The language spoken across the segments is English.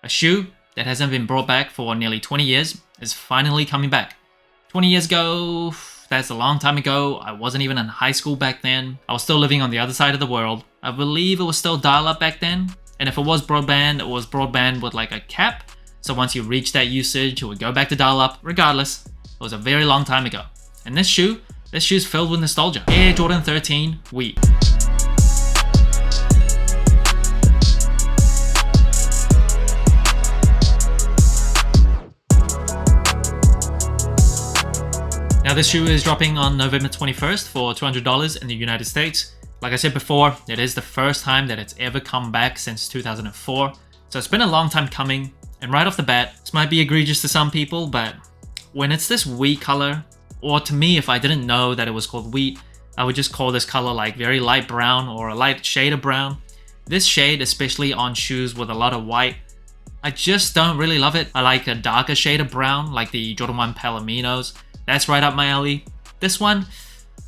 A shoe that hasn't been brought back for nearly 20 years is finally coming back. 20 years ago, that's a long time ago. I wasn't even in high school back then. I was still living on the other side of the world. I believe it was still dial-up back then. And if it was broadband with like a cap. So once you reach that usage, it would go back to dial-up. Regardless, it was a very long time ago. And this shoe's filled with nostalgia. Air Jordan 13 Wheat. Now this shoe is dropping on November 21st for $200 in the United States. Like I said before, it is the first time that it's ever come back since 2004. So it's been a long time coming. And right off the bat, this might be egregious to some people, but when it's this wheat color, or to me, if I didn't know that it was called wheat, I would just call this color like very light brown or a light shade of brown. This shade, especially on shoes with a lot of white, I just don't really love it. I like a darker shade of brown, like the Jordan 1 Palominos. That's right up my alley. This one,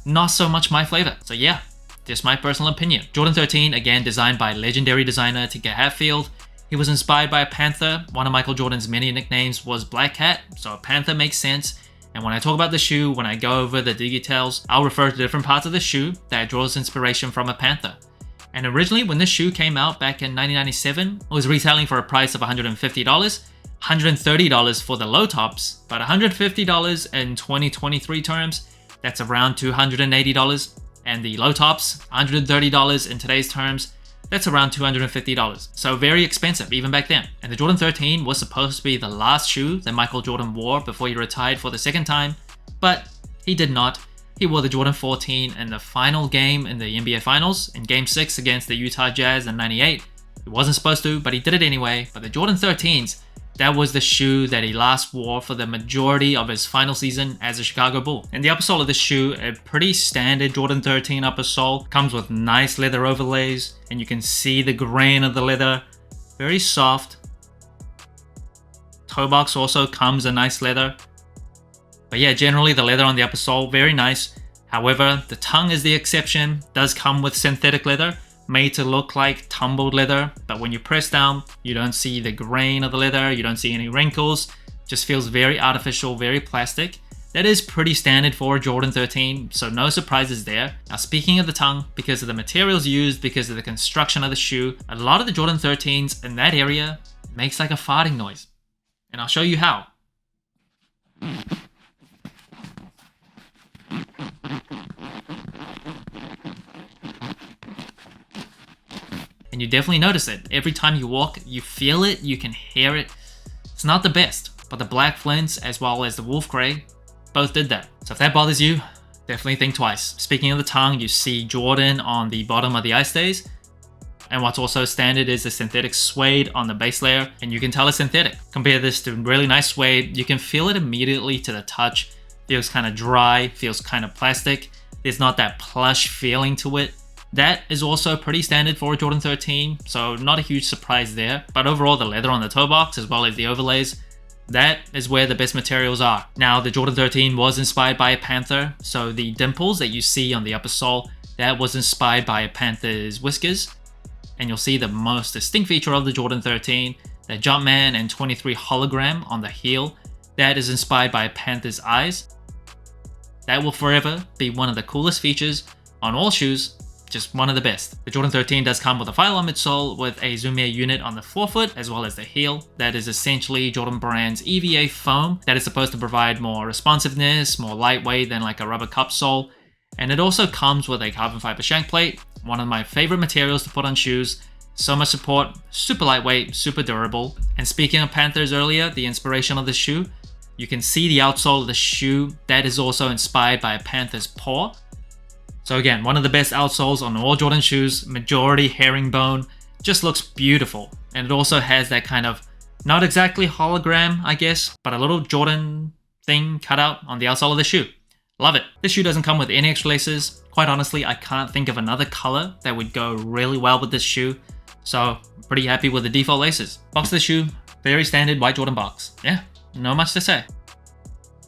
not so much my flavor. So yeah, just my personal opinion. Jordan 13, again designed by legendary designer Tinker Hatfield. He was inspired by a panther. One of Michael Jordan's many nicknames was Black Cat, so a panther makes sense. And when I talk about the shoe, when I go over the details, I'll refer to different parts of the shoe that draws inspiration from a panther. And originally, when this shoe came out back in 1997, it was retailing for a price of $150. $130 for the low tops, but $150 in 2023 terms, that's around $280. And the low tops, $130 in today's terms, that's around $250. So very expensive even back then. And the Jordan 13 was supposed to be the last shoe that Michael Jordan wore before he retired for the second time, but he did not. He wore the Jordan 14 in the final game in the NBA Finals in Game 6 against the Utah Jazz in '98. He wasn't supposed to, but he did it anyway. But the Jordan 13s, that was the shoe that he last wore for the majority of his final season as a Chicago Bull. And the upper sole of this shoe, a pretty standard Jordan 13 upper sole, comes with nice leather overlays, and you can see the grain of the leather, very soft. Toe box also comes in nice leather. But yeah, generally the leather on the upper sole, very nice. However, the tongue is the exception, does come with synthetic leather, made to look like tumbled leather, but when you press down, you don't see the grain of the leather, you don't see any wrinkles, just feels very artificial, very plastic. That is pretty standard for a Jordan 13, so no surprises there. Now speaking of the tongue, because of the materials used, because of the construction of the shoe, a lot of the Jordan 13s in that area makes like a farting noise. And I'll show you how. And you definitely notice it. Every time you walk, you feel it, you can hear it. It's not the best, but the Black Flints as well as the Wolf Grey both did that. So if that bothers you, definitely think twice. Speaking of the tongue, you see Jordan on the bottom of the eye stays. And what's also standard is the synthetic suede on the base layer, and you can tell it's synthetic. Compare this to really nice suede, you can feel it immediately to the touch. Feels kind of dry, feels kind of plastic. There's not that plush feeling to it. That is also pretty standard for a Jordan 13, so not a huge surprise there. But overall, the leather on the toe box as well as the overlays, that is where the best materials are. Now, the Jordan 13 was inspired by a panther, so the dimples that you see on the upper sole, that was inspired by a panther's whiskers. And you'll see the most distinct feature of the Jordan 13, the Jumpman and 23 hologram on the heel, that is inspired by a panther's eyes. That will forever be one of the coolest features on all shoes. Just one of the best. The Jordan 13 does come with a Phylon midsole with a Zoom Air unit on the forefoot as well as the heel. That is essentially Jordan Brand's EVA foam that is supposed to provide more responsiveness, more lightweight than like a rubber cup sole. And it also comes with a carbon fiber shank plate, one of my favorite materials to put on shoes. So much support, super lightweight, super durable. And speaking of Panthers earlier, the inspiration of the shoe, you can see the outsole of the shoe that is also inspired by a panther's paw. So again, one of the best outsoles on all Jordan shoes, majority herringbone, just looks beautiful. And it also has that kind of, not exactly hologram, I guess, but a little Jordan thing cut out on the outsole of the shoe. Love it. This shoe doesn't come with any extra laces. Quite honestly, I can't think of another color that would go really well with this shoe. So I'm pretty happy with the default laces. Box of the shoe, very standard white Jordan box. Yeah, not much to say.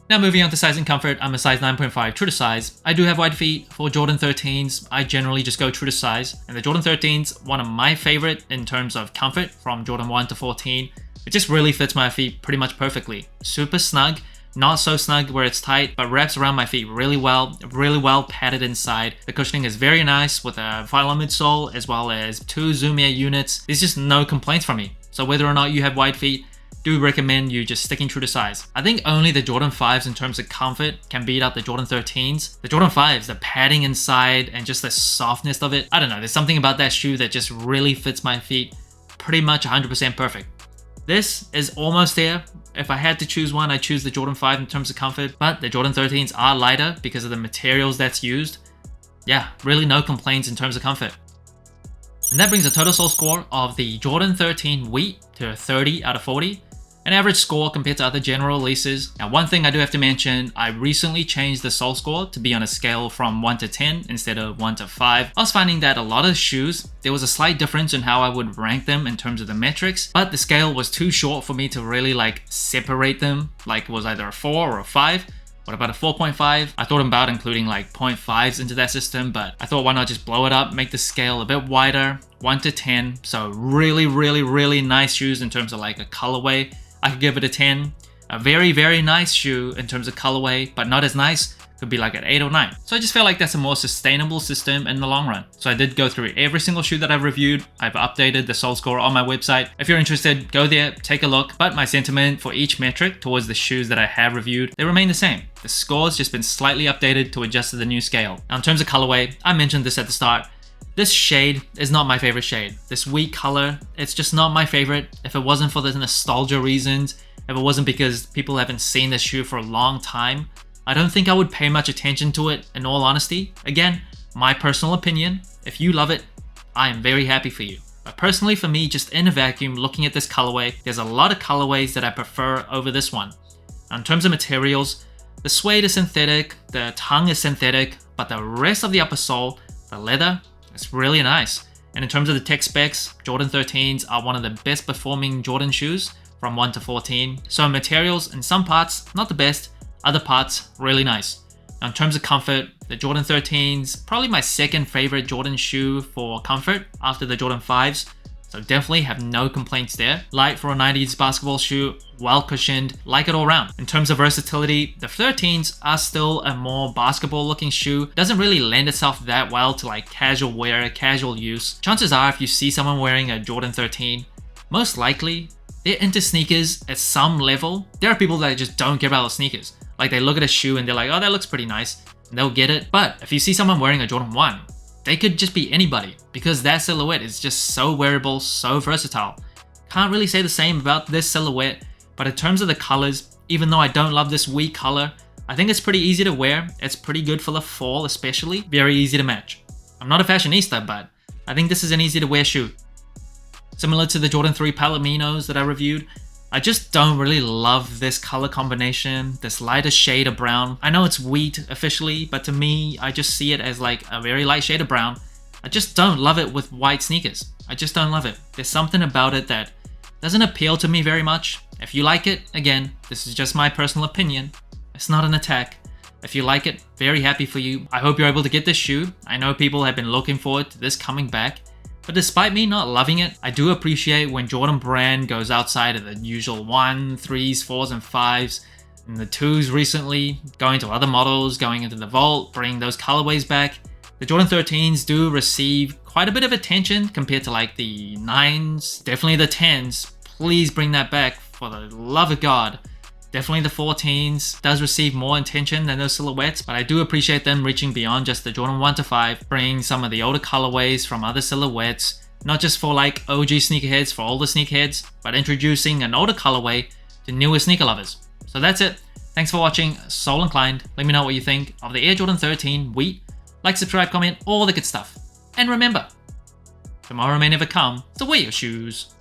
Now moving on to size and comfort, I'm a size 9.5 true to size. I do have wide feet. For Jordan 13s, I generally just go true to size. And the Jordan 13s, one of my favorite in terms of comfort from Jordan 1 to 14. It just really fits my feet pretty much perfectly. Super snug, not so snug where it's tight, but wraps around my feet really well padded inside. The cushioning is very nice with a Phylon midsole as well as 2 Zoom Air units. There's just no complaints from me. So whether or not you have wide feet, do recommend you just sticking true to size. I think only the Jordan 5s in terms of comfort can beat out the Jordan 13s. The Jordan 5s, the padding inside and just the softness of it. I don't know, there's something about that shoe that just really fits my feet pretty much 100% perfect. This is almost there. If I had to choose one, I'd choose the Jordan 5 in terms of comfort, but the Jordan 13s are lighter because of the materials that's used. Yeah, really no complaints in terms of comfort. And that brings the total sole score of the Jordan 13 Wheat to 30 out of 40. An average score compared to other general releases. Now, one thing I do have to mention, I recently changed the sole score to be on a scale from 1 to 10 instead of 1 to 5. I was finding that a lot of shoes, there was a slight difference in how I would rank them in terms of the metrics, but the scale was too short for me to really separate them, like it was either a 4 or a 5. What about a 4.5? I thought about including 0.5s into that system, but I thought why not just blow it up, make the scale a bit wider, 1 to 10. So really nice shoes in terms of a colorway. I could give it a 10. A very nice shoe in terms of colorway, but not as nice, could be an 8 or 9. So I just feel like that's a more sustainable system in the long run. So I did go through every single shoe that I've reviewed. I've updated the sole score on my website. If you're interested, go there, take a look. But my sentiment for each metric towards the shoes that I have reviewed, they remain the same. The score's just been slightly updated to adjust to the new scale. Now in terms of colorway, I mentioned this at the start. This shade is not my favorite shade. This wheat color, it's just not my favorite. If it wasn't for the nostalgia reasons, if it wasn't because people haven't seen this shoe for a long time, I don't think I would pay much attention to it in all honesty. Again, my personal opinion. If you love it, I am very happy for you. But personally for me, just in a vacuum, looking at this colorway, there's a lot of colorways that I prefer over this one. Now, in terms of materials, the suede is synthetic, the tongue is synthetic, but the rest of the upper sole, the leather, it's really nice. And in terms of the tech specs, Jordan 13s are one of the best performing Jordan shoes from 1 to 14. So materials in some parts, not the best, other parts, really nice. Now in terms of comfort, the Jordan 13s, probably my second favorite Jordan shoe for comfort after the Jordan 5s. So definitely have no complaints there. Light for a 90s basketball shoe, well cushioned, like it all around. In terms of versatility, the 13s are still a more basketball looking shoe. Doesn't really lend itself that well to casual wear, casual use. Chances are if you see someone wearing a Jordan 13, most likely they're into sneakers at some level. There are people that just don't care about sneakers. They look at a shoe and they're like, oh, that looks pretty nice, and they'll get it. But if you see someone wearing a Jordan 1, they could just be anybody because that silhouette is just so wearable, so versatile. Can't really say the same about this silhouette, but in terms of the colors, even though I don't love this wheat color, I think it's pretty easy to wear. It's pretty good for the fall especially, very easy to match. I'm not a fashionista, but I think this is an easy to wear shoe. Similar to the Jordan 3 Palominos that I reviewed, I just don't really love this color combination, this lighter shade of brown. I know it's wheat officially, but to me, I just see it as a very light shade of brown. I just don't love it with white sneakers. I just don't love it. There's something about it that doesn't appeal to me very much. If you like it, again, this is just my personal opinion. It's not an attack. If you like it, very happy for you. I hope you're able to get this shoe. I know people have been looking forward to this coming back. But despite me not loving it, I do appreciate when Jordan Brand goes outside of the usual 1, 3s, 4s, and 5s, and the 2s recently, going to other models, going into the Vault, bringing those colorways back. The Jordan 13s do receive quite a bit of attention compared to the 9s, definitely the 10s. Please bring that back for the love of God. Definitely the 14s does receive more attention than those silhouettes, but I do appreciate them reaching beyond just the Jordan 1 to 5, bringing some of the older colorways from other silhouettes, not just for OG sneakerheads, for older sneakerheads, but introducing an older colorway to newer sneaker lovers. So that's it. Thanks for watching, Sole Inclined. Let me know what you think of the Air Jordan 13 Wheat. Like, subscribe, comment, all the good stuff. And remember, tomorrow may never come, so wear your shoes.